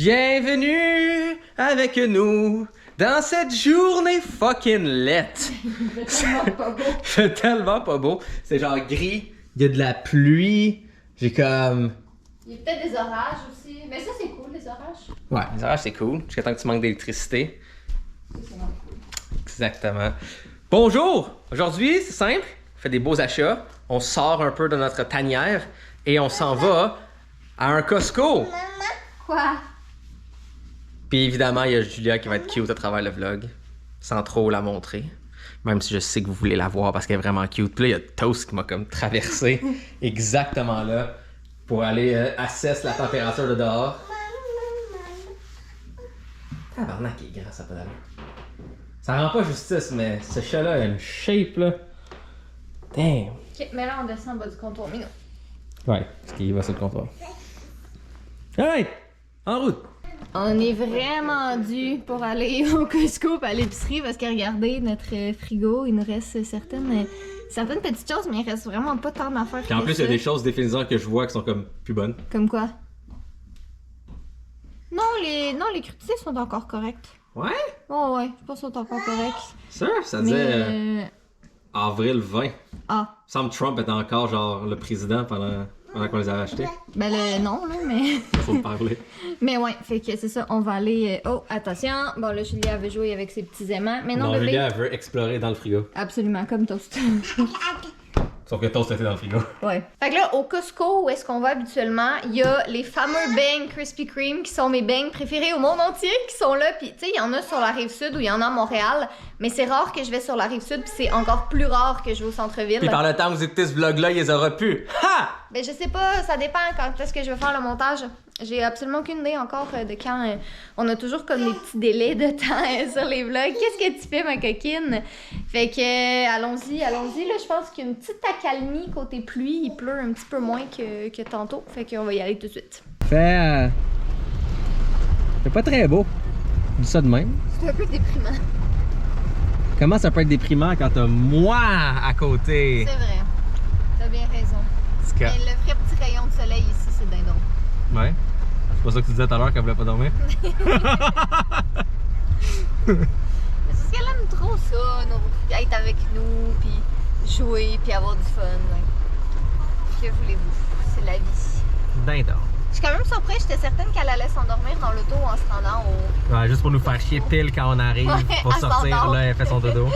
Bienvenue avec nous dans cette journée fucking lette. Il fait tellement pas beau. Il fait tellement pas beau. C'est genre gris, il y a de la pluie. J'ai comme... Il y a peut-être des orages aussi. Mais ça, c'est cool, les orages. Ouais, les orages c'est cool. Jusqu'à temps que tu manques d'électricité. Ça, c'est vraiment cool. Exactement. Bonjour! Aujourd'hui, c'est simple. On fait des beaux achats. On sort un peu de notre tanière et on s'en va à un Costco. Quoi? Puis évidemment, il y a Julia qui va être cute à travers le vlog, sans trop la montrer. Même si je sais que vous voulez la voir parce qu'elle est vraiment cute. Puis là, il y a Toast qui m'a comme traversé exactement là pour aller assess la température de dehors. Tabarnak, il est grand, ça peut aller. Ça rend pas justice, mais ce chat-là a une shape là. Damn. Ok, mais là, on descend en bas du comptoir. Mais non. Ouais, parce qu'il va sur le comptoir. Alright, en route. On est vraiment dû pour aller au Costco et à l'épicerie parce que regardez, notre frigo, il nous reste certaines petites choses, mais il reste vraiment pas tant d'affaires. Puis en plus, il y a des choses définitivement que je vois qui sont comme plus bonnes. Comme quoi? Non, les crudités sont encore correctes. Ouais? Oh ouais, je pense qu'ils sont encore corrects. Ça disait avril 20. Ah, Il me semble que Trump était encore genre le président pendant qu'on les avait achetés. ben non, là, mais... Faut me parler. Mais ouais, fait que c'est ça, on va aller... Oh, attention! Bon, là, Julia avait joué avec ses petits aimants. Mais non, bébé... Julia elle veut explorer dans le frigo. Absolument, comme Toast. Sauf que Toast était dans le frigo. Ouais. Fait que là, au Costco, où est-ce qu'on va habituellement, il y a les fameux beignes Krispy Kreme qui sont mes beignes préférés au monde entier qui sont là. Puis, tu sais, il y en a sur la Rive-Sud ou il y en a à Montréal. Mais c'est rare que je vais sur la Rive-Sud, puis c'est encore plus rare que je vais au centre-ville. Puis par le temps que vous écoutez ce vlog-là, il les aura plus. Ha! Ben, je sais pas, ça dépend quand est-ce que je vais faire le montage. J'ai absolument aucune idée encore de quand. On a toujours comme des petits délais de temps sur les vlogs. Qu'est-ce que tu fais, ma coquine? Fait que, allons-y. Là, je pense qu'il y a une petite accalmie côté pluie. Il pleut un petit peu moins que tantôt. Fait qu'on va y aller tout de suite. C'est pas très beau. Je dis ça de même. C'est un peu déprimant. Comment ça peut être déprimant quand t'as moi à côté? C'est vrai. T'as bien raison. Mais le vrai petit rayon de soleil ici, c'est dindon. Ouais. C'est pas ça que tu disais tout à l'heure qu'elle voulait pas dormir? C'est parce qu'elle aime trop ça, être avec nous, puis jouer, puis avoir du fun. Ouais. Que voulez-vous? C'est la vie. Dindon. Je suis quand même surprise, j'étais certaine qu'elle allait s'endormir dans l'auto en se rendant au... Ouais, juste pour nous faire chier pile quand on arrive. Ouais, Pour elle sortir, s'endort. là, elle fait son dodo.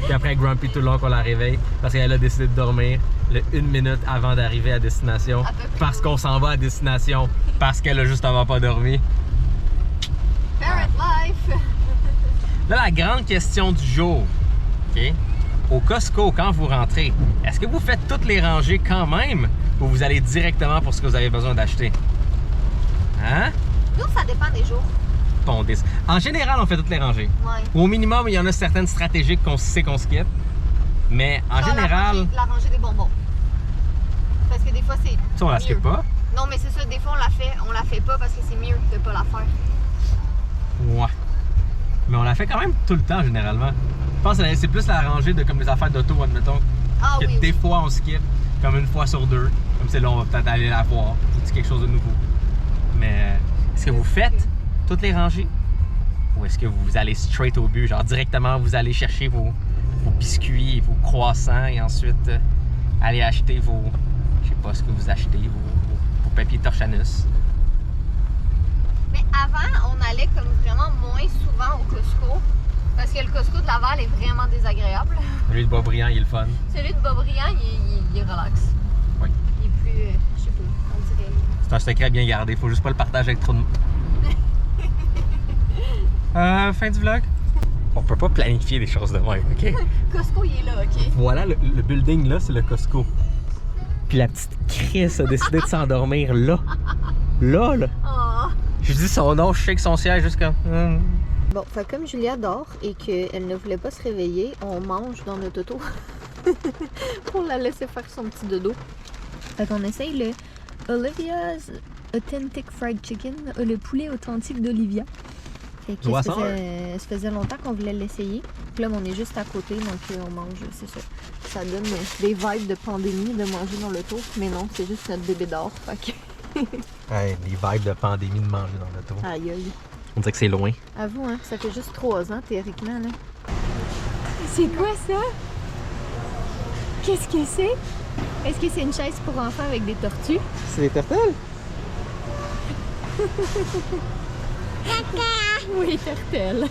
Puis après, Grumpy tout le long qu'on la réveille. Parce qu'elle a décidé de dormir une minute avant d'arriver à destination. À peu près. Parce qu'on s'en va à destination. Parce qu'elle a justement pas dormi. Parent life! Là, la grande question du jour. OK? Au Costco, quand vous rentrez, est-ce que vous faites toutes les rangées quand même? Ou vous allez directement pour ce que vous avez besoin d'acheter? Hein? Nous, ça dépend des jours. En général, on fait toutes les rangées. Ouais. Au minimum, il y en a certaines stratégiques qu'on sait qu'on skip. Mais en Genre général, la rangée des bonbons. Parce que des fois, c'est ça, on la mieux. skip pas. Non, mais c'est ça, des fois, on la fait pas parce que c'est mieux de pas la faire. Ouais. Mais on la fait quand même tout le temps, généralement. Je pense que c'est plus la rangée de comme les affaires d'auto, admettons. Ah Que oui, des oui. fois, on skip, comme une fois sur deux. Comme c'est là, on va peut-être aller la voir. C'est quelque chose de nouveau. Mais est-ce que vous faites toutes les rangées? Ou est-ce que vous allez straight au but? Genre directement, vous allez chercher vos biscuits, vos croissants et ensuite aller acheter vos... Je sais pas ce que vous achetez, vos papiers torchanus. Mais avant, on allait comme vraiment moins souvent au Costco. Parce que le Costco de Laval est vraiment désagréable. Celui de Boisbriand, il est le fun. Celui de Boisbriand, il est relax. Oui. Il est plus, je sais pas, on dirait... C'est un secret bien gardé, faut juste pas le partager avec trop de monde. Fin du vlog. On peut pas planifier des choses de même, ok? Costco, il est là, ok? Voilà, le building là, c'est le Costco. Puis la petite Chris a décidé de s'endormir là. Là. Oh. Je dis son nom, je sais que son siège juste comme... Bon, fait comme Julia dort et qu'elle ne voulait pas se réveiller, on mange dans notre auto pour la laisser faire son petit dodo. Fait qu'on essaye le Olivia's Authentic Fried Chicken, le poulet authentique d'Olivia. Fait que ça faisait longtemps qu'on voulait l'essayer. Puis là, on est juste à côté, donc on mange, c'est ça. Ça donne des vibes de pandémie de manger dans l'auto, mais non, c'est juste notre bébé d'or. Fait que Hey, les vibes de pandémie de manger dans l'auto. Aïe aïe. On dirait que c'est loin. Avoue, hein, ça fait juste 3 ans théoriquement là. C'est quoi ça? Qu'est-ce que c'est? Est-ce que c'est une chaise pour enfants avec des tortues? C'est des turtles? Oui, turtle.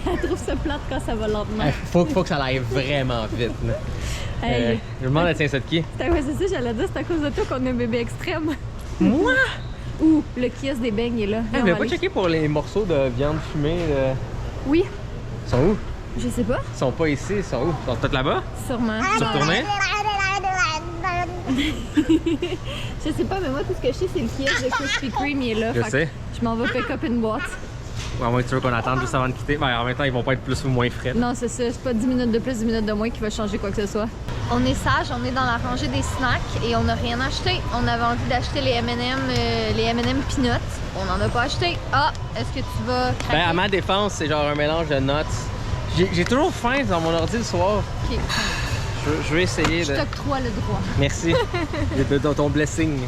Elle trouve ça plate quand ça va lentement. Faut que ça aille vraiment vite. Là. Hey. Je me demande, elle tient ça de qui? C'est ça, j'allais dire, c'est à cause de toi qu'on a un bébé extrême. Moi? Ouh, le kiosque des beignes est là. Ah, mais pas checker pour les morceaux de viande fumée. Oui. Ils sont où? Je sais pas. Ils sont pas ici, ils sont où? Ils sont peut-être là-bas? Sûrement. Tu veux retourner? Je sais pas, mais moi, tout ce que je sais, c'est le kiosque de Krispy Kreme, il est là. Je Fait sais. que je m'en vais pick up une boîte. Ouais, moi, tu veux qu'on attende juste avant de quitter? Ben, en même temps, ils vont pas être plus ou moins frais. Non, c'est ça. C'est pas 10 minutes de plus, 10 minutes de moins qui va changer quoi que ce soit. On est sage, on est dans la rangée des snacks et on n'a rien acheté. On avait envie d'acheter les M&M Peanuts. On n'en a pas acheté. Ah, est-ce que tu vas craquer? Ben, à ma défense, c'est genre un mélange de nuts. J'ai toujours faim dans mon ordi le soir. Ok. Je vais essayer Je de... t'octroie le droit. Merci de ton blessing.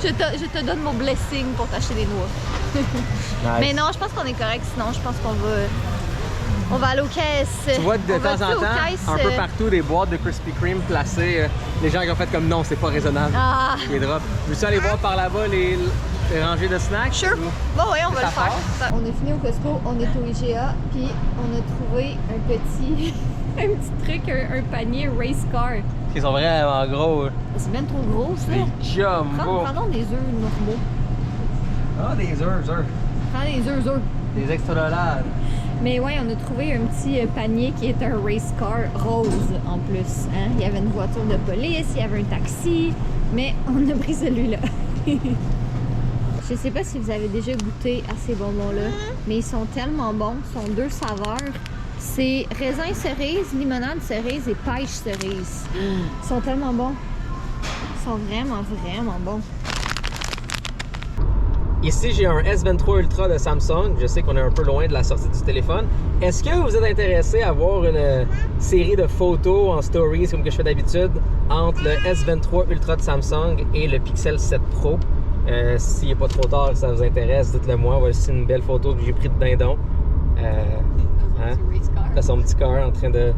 Je te donne mon blessing pour t'acheter des noix. Nice. Mais non, je pense qu'on est correct. Sinon, je pense qu'on va aller aux caisses. Tu vois de On va temps en aux temps, caisses, un peu partout, des boîtes de Krispy Kreme placées. Les gens qui ont fait comme non, c'est pas raisonnable. Ah! Les drops. Veux-tu aller voir par là-bas les rangées de snacks? Sure. Ou- Bon, ouais, on va Ça le faire. passe? On est fini au Costco, on est au IGA, puis on a trouvé un petit, un petit truc, un panier race car. Ils sont vraiment gros. C'est bien trop gros, ça. Des jumbo. Prenons des œufs normaux. Ah, des œufs. Prends des œufs. Des extra dollars. Mais ouais, on a trouvé un petit panier qui est un race car rose en plus. Hein? Il y avait une voiture de police, il y avait un taxi, mais on a pris celui-là. Je sais pas si vous avez déjà goûté à ces bonbons-là, mais ils sont tellement bons. Ils sont 2 saveurs. C'est raisin cerise, limonade cerise et pêche cerise. Ils sont tellement bons. Ils sont vraiment, vraiment bons. Ici, j'ai un S23 Ultra de Samsung. Je sais qu'on est un peu loin de la sortie du téléphone. Est-ce que vous êtes intéressé à voir une série de photos en stories, comme que je fais d'habitude, entre le S23 Ultra de Samsung et le Pixel 7 Pro? S'il n'est pas trop tard, si ça vous intéresse, dites-le moi. Voici une belle photo que j'ai prise de dindon. Hein? Là, son petit car en train de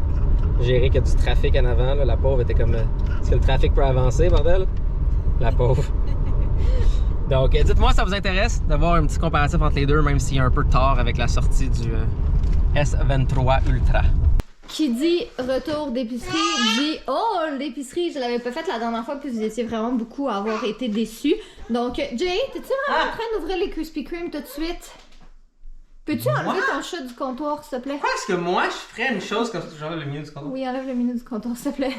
gérer qu'il y a du trafic en avant. Là. La pauvre était comme... Est-ce que le trafic peut avancer, bordel? La pauvre. Donc, dites-moi si ça vous intéresse de voir un petit comparatif entre les deux, même s'il y a un peu tard avec la sortie du S23 Ultra. Qui dit retour d'épicerie dit oh, l'épicerie, je l'avais pas faite la dernière fois, puis vous étiez vraiment beaucoup à avoir été déçus. Donc, Jay, t'es-tu vraiment en train d'ouvrir les Krispy Kreme tout de suite? Peux-tu enlever ton chat du comptoir, s'il te plaît? Pourquoi est-ce que moi je ferais une chose comme ça? J'enlève le milieu du comptoir. Oui, enlève le menu du comptoir, s'il te plaît.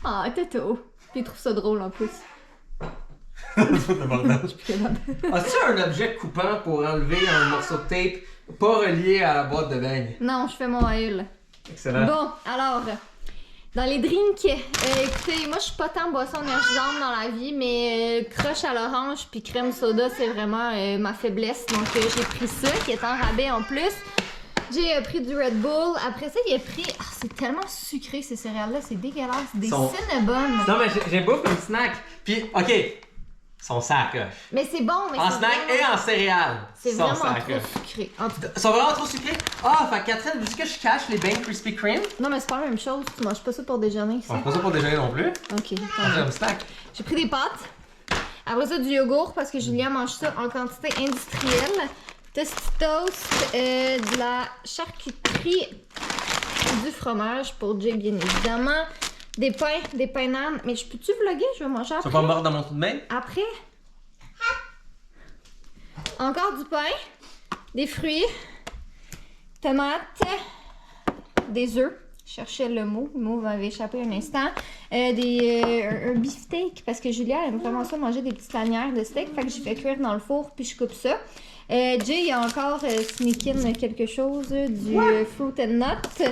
Ah, Toto. Puis il trouve ça drôle en plus. Le bordel. As-tu un objet coupant pour enlever un morceau de tape pas relié à la boîte de beignes? Non, je fais mon AUL. Excellent. Bon, alors, dans les drinks, écoutez, moi je suis pas tant boisson énergisante dans la vie, mais crush à l'orange puis crème soda, c'est vraiment ma faiblesse. Donc j'ai pris ça, qui est en rabais en plus. J'ai pris du Red Bull. Après ça, il a pris... Ah, c'est tellement sucré ces céréales-là, c'est dégueulasse. Des Cinnabon. Non, mais j'ai bouffe une snack. Puis, OK, son sacoche. Mais c'est bon, mais En c'est snack vraiment... et en céréales. C'est son vraiment sacoche. trop sucré. En tout cas... Ils sont vraiment trop sucrés? Ah, fait que Catherine, veux-tu que je cache les beignes Krispy Kreme? Non, mais c'est pas la même chose. Tu manges pas ça pour déjeuner, ça? On fait pas ça pour déjeuner non plus. Ok, J'ai un snack. j'ai pris des pâtes. Après ça, du yogourt, parce que Julien mange ça en quantité industrielle. Tostitos, de la charcuterie, du fromage pour Jay, bien évidemment. Des pains nanes. Mais je peux-tu vlogger? Je vais manger après. Tu vas pas mordre dans mon trou de bain? Après. Encore du pain, des fruits, tomates, des œufs. Je cherchais le mot m'avait échappé un instant. Un beefsteak, parce que Julia aime vraiment ça manger des petites lanières de steak. Fait que j'ai fait cuire dans le four, puis je coupe ça. Jay, il y a encore sneak in quelque chose, du fruit and nut,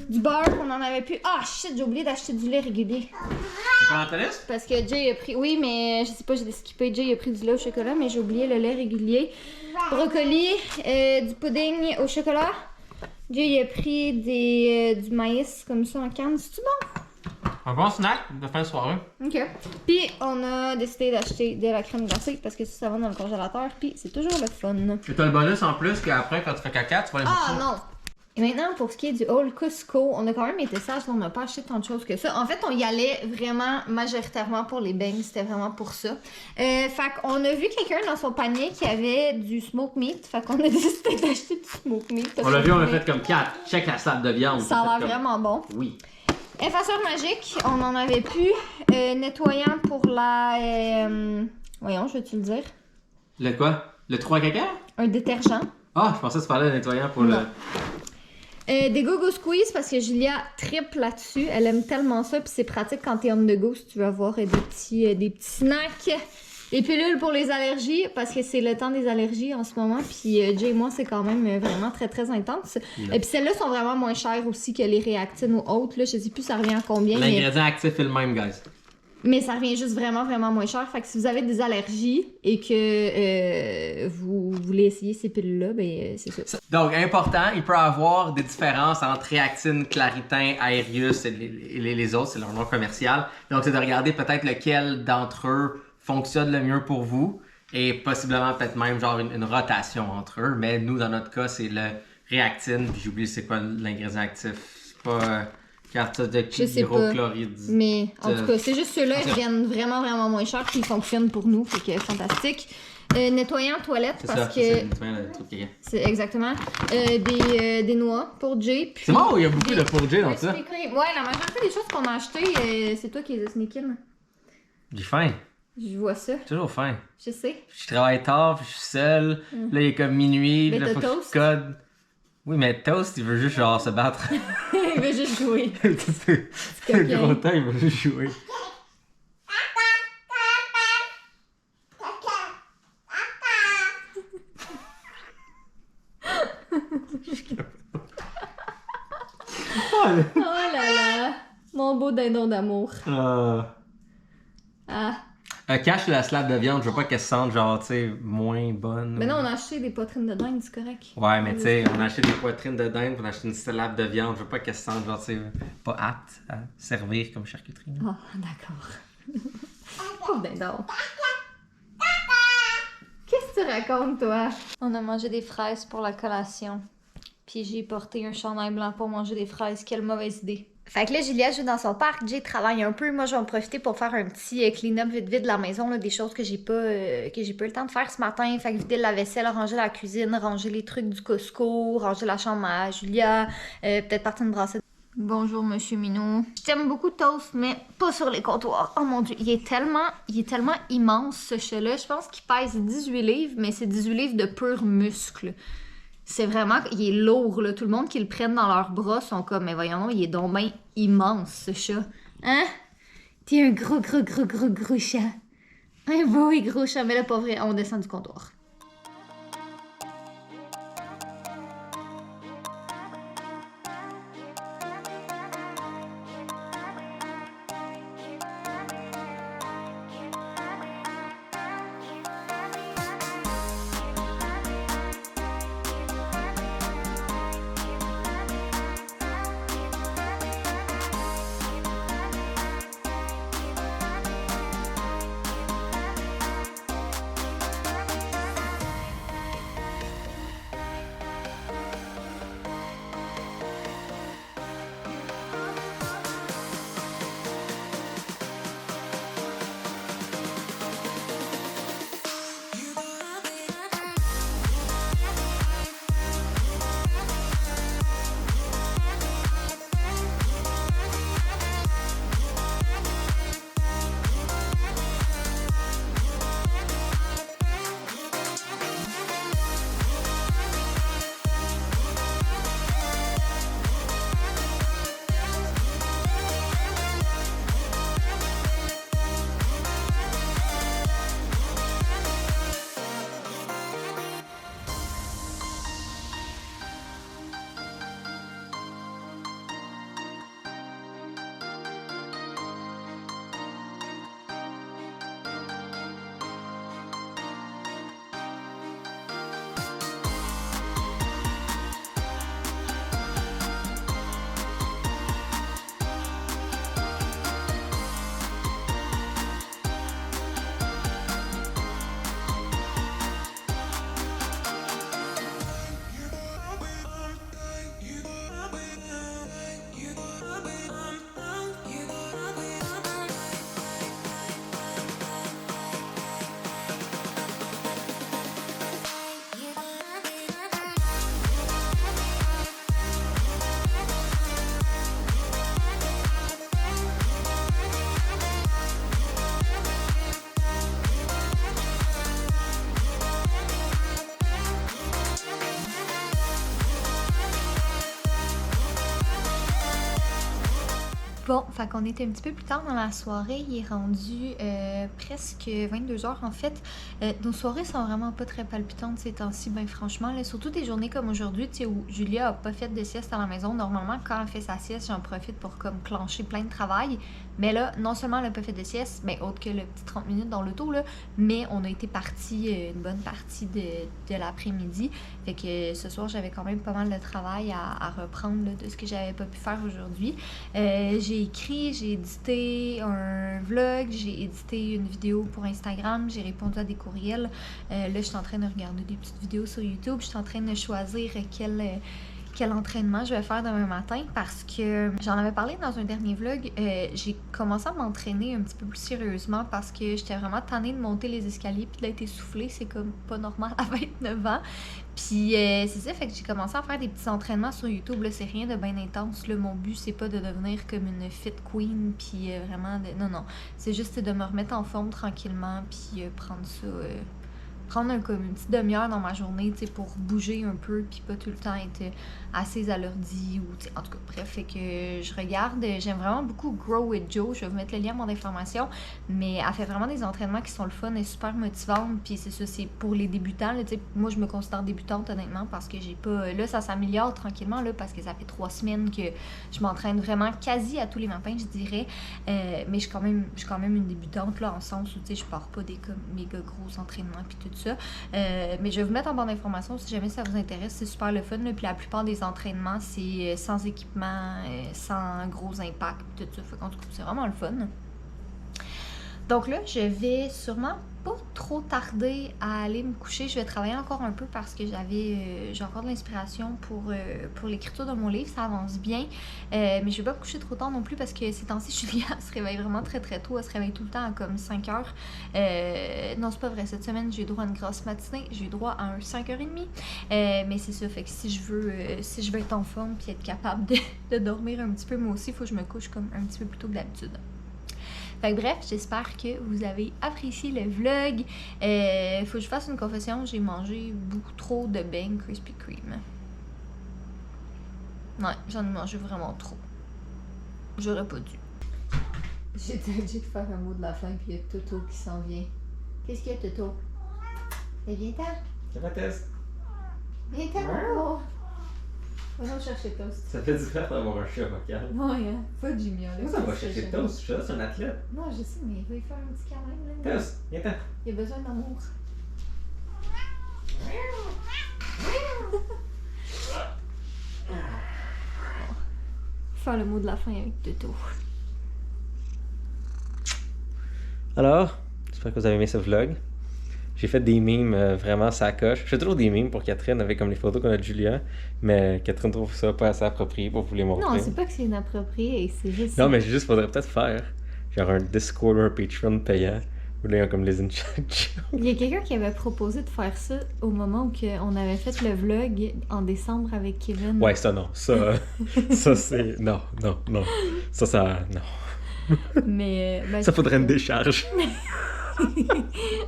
du beurre, on en avait plus. Ah shit, j'ai oublié d'acheter du lait régulier. C'est pas dans ta liste? Parce que Jay a pris, oui, mais je sais pas, j'ai skippé. Jay a pris du lait au chocolat, mais j'ai oublié le lait régulier. brocoli, du pudding au chocolat. Jay, il a pris du maïs comme ça en canne. C'est-tu bon? Un bon snack de fin de soirée. Ok. Puis, on a décidé d'acheter de la crème glacée parce que ça va dans le congélateur. Puis, c'est toujours le fun. Et t'as le bonus en plus qu'après, quand tu fais caca, tu vas aller Ah non! Et maintenant, pour ce qui est du Old Cusco, on a quand même été sage, on n'a pas acheté tant de choses que ça. En fait, on y allait vraiment majoritairement pour les bangs, c'était vraiment pour ça. Fait qu'on a vu quelqu'un dans son panier qui avait du smoke meat, fait qu'on a décidé d'acheter du smoke meat. On l'a vu, on l'a fait comme 4. Check la salade de viande. Ça a l'air vraiment bon. Oui. Effaceur magique, on en avait plus. Nettoyant pour la... voyons, je vais te le dire. Le quoi? Le 3 caca? Un détergent. Ah, je pensais que tu parlais de nettoyant pour Non. le... Des go-go squeeze parce que Julia tripe là-dessus. Elle aime tellement ça. Puis c'est pratique quand t'es on the go si tu veux avoir des petits snacks. Des pilules pour les allergies parce que c'est le temps des allergies en ce moment. Puis Jay et moi, c'est quand même vraiment très très intense. Et puis celles-là sont vraiment moins chères aussi que les réactines ou autres. Là. Je sais plus ça revient à combien. L'ingrédient actif est le même, guys. Mais ça revient juste vraiment moins cher. Fait que si vous avez des allergies et que vous voulez essayer ces pilules-là, ben c'est ça. Donc, important, il peut y avoir des différences entre réactine, claritin, aérius et les autres, c'est leur nom commercial. Donc, c'est de regarder peut-être lequel d'entre eux fonctionne le mieux pour vous et possiblement peut-être même genre une rotation entre eux. Mais nous, dans notre cas, c'est le réactine, puis j'oublie c'est quoi l'ingrédient actif. C'est pas... Carte de hydrochloride. Mais en tout cas, c'est juste ceux-là, ils viennent vraiment moins cher puis ils fonctionnent pour nous, fait que fantastique. Nettoyant toilette parce que. C'est exactement. Des noix pour Jay. C'est bon, il y a beaucoup de pour Jay dans ça. Ouais, la majorité des choses qu'on a achetées, c'est toi qui les as sneak in. J'ai faim. Je vois ça. Toujours faim. Je sais. Je travaille tard, puis je suis seul. Là, il est comme minuit, puis là, faut que je code. Oui, mais Toast, il veut juste genre se battre. Il veut juste jouer. C'est gros temps, il veut juste jouer. Oh là là. Mon beau dindon d'amour. Cache la slab de viande, je veux pas qu'elle se sente genre, tu sais, moins bonne. Mais non, on a acheté des poitrines de dinde, c'est correct. Ouais, mais tu sais, on a acheté des poitrines de dinde, on a acheté une slab de viande, je veux pas qu'elle se sente genre, tu sais, pas apte à servir comme charcuterie. Ah, d'accord. Pauvre dindon. Qu'est-ce que tu racontes, toi? On a mangé des fraises pour la collation. Puis j'ai porté un chandail blanc pour manger des fraises. Quelle mauvaise idée. Fait que là, Julia joue dans son parc, Jay travaille un peu. Moi, je vais en profiter pour faire un petit clean-up vite de la maison, là, des choses que j'ai pas eu le temps de faire ce matin. Fait que vider la vaisselle, ranger la cuisine, ranger les trucs du Costco, ranger la chambre à Julia, peut-être partir me brasser. Bonjour, Monsieur Minou. Je t'aime beaucoup, Toast, mais pas sur les comptoirs. Oh mon Dieu, il est tellement immense, ce chat-là. Je pense qu'il pèse 18 livres, mais c'est 18 livres de pur muscle. C'est vraiment... Il est lourd, là. Tout le monde qui le prenne dans leurs bras sont comme... Mais voyons, il est donc bien immense, ce chat. Hein? T'es un gros chat. Un beau et gros chat. Mais là, pas vrai, on descend du comptoir. Bon, fait qu'on était un petit peu plus tard dans la soirée. Il est rendu presque 22h en fait. Nos soirées sont vraiment pas très palpitantes ces temps-ci, ben franchement. Là, surtout des journées comme aujourd'hui, tu sais, où Julia a pas fait de sieste à la maison. Normalement, quand elle fait sa sieste, j'en profite pour comme clencher plein de travail. Mais là, non seulement elle a pas fait de sieste, ben autre que le petit 30 minutes dans l'auto, là, mais on a été partis une bonne partie de l'après-midi. Fait que ce soir, j'avais quand même pas mal de travail à reprendre là, de ce que j'avais pas pu faire aujourd'hui. J'ai écrit, j'ai édité un vlog, j'ai édité une vidéo pour Instagram, j'ai répondu à des courriels. Là, je suis en train de regarder des petites vidéos sur YouTube. Je suis en train de choisir quel entraînement je vais faire demain matin parce que j'en avais parlé dans un dernier vlog. J'ai commencé à m'entraîner un petit peu plus sérieusement parce que j'étais vraiment tannée de monter les escaliers puis d'être essoufflée. C'est comme pas normal à 29 ans. Puis c'est ça, fait que j'ai commencé à faire des petits entraînements sur YouTube. Là, c'est rien de bien intense. Là, mon but, c'est pas de devenir comme une fit queen. Puis vraiment, non. C'est juste de me remettre en forme tranquillement. Puis prendre ça. Prendre comme une petite demi-heure dans ma journée, tu sais, pour bouger un peu, puis pas tout le temps être assise à l'ordi, ou, tu sais, en tout cas, bref, fait que je regarde, j'aime vraiment beaucoup Grow with Jo, je vais vous mettre le lien en information, mais elle fait vraiment des entraînements qui sont le fun et super motivantes, puis c'est ça, c'est pour les débutants, là, tu sais, moi, je me considère débutante, honnêtement, parce que j'ai pas, là, ça s'améliore tranquillement, là, parce que ça fait 3 semaines que je m'entraîne vraiment quasi à tous les matins, je dirais, mais je suis quand même une débutante, là, en sens où, tu sais, je pars pas des comme méga gros entraînements, puis tout ça. Mais je vais vous mettre en barre d'informations si jamais ça vous intéresse. C'est super le fun. Là. Puis la plupart des entraînements, c'est sans équipement, sans gros impact, tout ça. En tout cas, c'est vraiment le fun. Donc là, je vais sûrement pas trop tarder à aller me coucher. Je vais travailler encore un peu parce que j'ai encore de l'inspiration pour l'écriture de mon livre. Ça avance bien. Mais je vais pas me coucher trop tard non plus parce que ces temps-ci, Julia se réveille vraiment très très tôt. Elle se réveille tout le temps à comme 5 heures. Non, c'est pas vrai. Cette semaine, j'ai eu droit à une grosse matinée. J'ai eu droit à un 5h30. Mais c'est ça. Fait que si je veux être en forme et être capable de dormir un petit peu, moi aussi, il faut que je me couche comme un petit peu plus tôt que d'habitude. Fait que bref, j'espère que vous avez apprécié le vlog. Faut que je fasse une confession, j'ai mangé beaucoup trop de Bang Krispy Kreme. Ouais, j'en ai mangé vraiment trop. J'aurais pas dû. J'ai dit de faire un mot de la fin, puis il y a Toto qui s'en vient. Qu'est-ce qu'il y a, Toto? Viens-t'en. C'est la test. Viens-t'en. Va chercher Toast. Ça fait différent d'avoir un chat vocal. Ouais, hein. Pas Jimmy, là. Ça va chercher Toast, je suis un athlète. Non, je sais, mais il va y faire un petit câlin, là. Toast, viens-t'en. Il a besoin d'amour. Faire le mot de la fin avec Toto. Alors, j'espère que vous avez aimé ce vlog. J'ai fait des mimes vraiment sacoche. Je fais toujours des mimes pour Catherine avec comme les photos qu'on a de Julia, mais Catherine trouve ça pas assez approprié pour vous les montrer. Non, c'est pas que c'est inapproprié, c'est juste... Non, mais juste, faudrait peut-être faire genre un Discord ou un Patreon payant, où là, il y a comme les in-chat jokes. Il y a quelqu'un qui avait proposé de faire ça au moment où on avait fait le vlog en décembre avec Kevin. Ouais, ça non. Ça c'est... Non. Ça... Non. Mais... ça faudrait une décharge.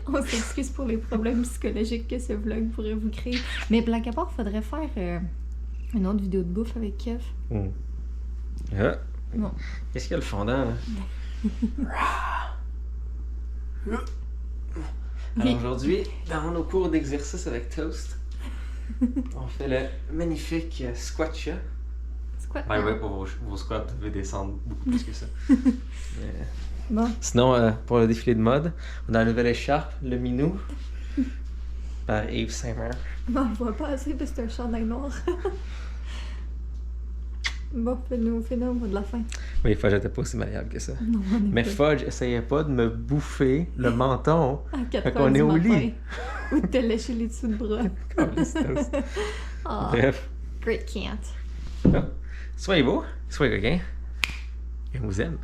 On s'excuse pour les problèmes psychologiques que ce vlog pourrait vous créer. Mais blague à part, faudrait faire une autre vidéo de bouffe avec Kev. Ah. Bon. Qu'est-ce qu'il y a le fondant, là? Alors aujourd'hui, dans nos cours d'exercice avec Toast, on fait le magnifique squat-cha. Squat. Ouais, ouais, pour vos squats, vous devez descendre beaucoup plus que ça. Bon. Sinon, pour le défilé de mode, on a la nouvelle écharpe, le Minou, par Yves Saint-Mary. Bon, on voit pas assez parce que c'est un chandail noir. Bon, fais-nous au mot de la fin. Oui, Fudge n'était pas aussi malléable que ça. Non, mais Fudge essayait pas de me bouffer le menton à 4 quand on est au lit. Ou de te lécher les dessous de bras. Oh, bref. Great can't. Soyez beau, soyez coquin, et on vous aime.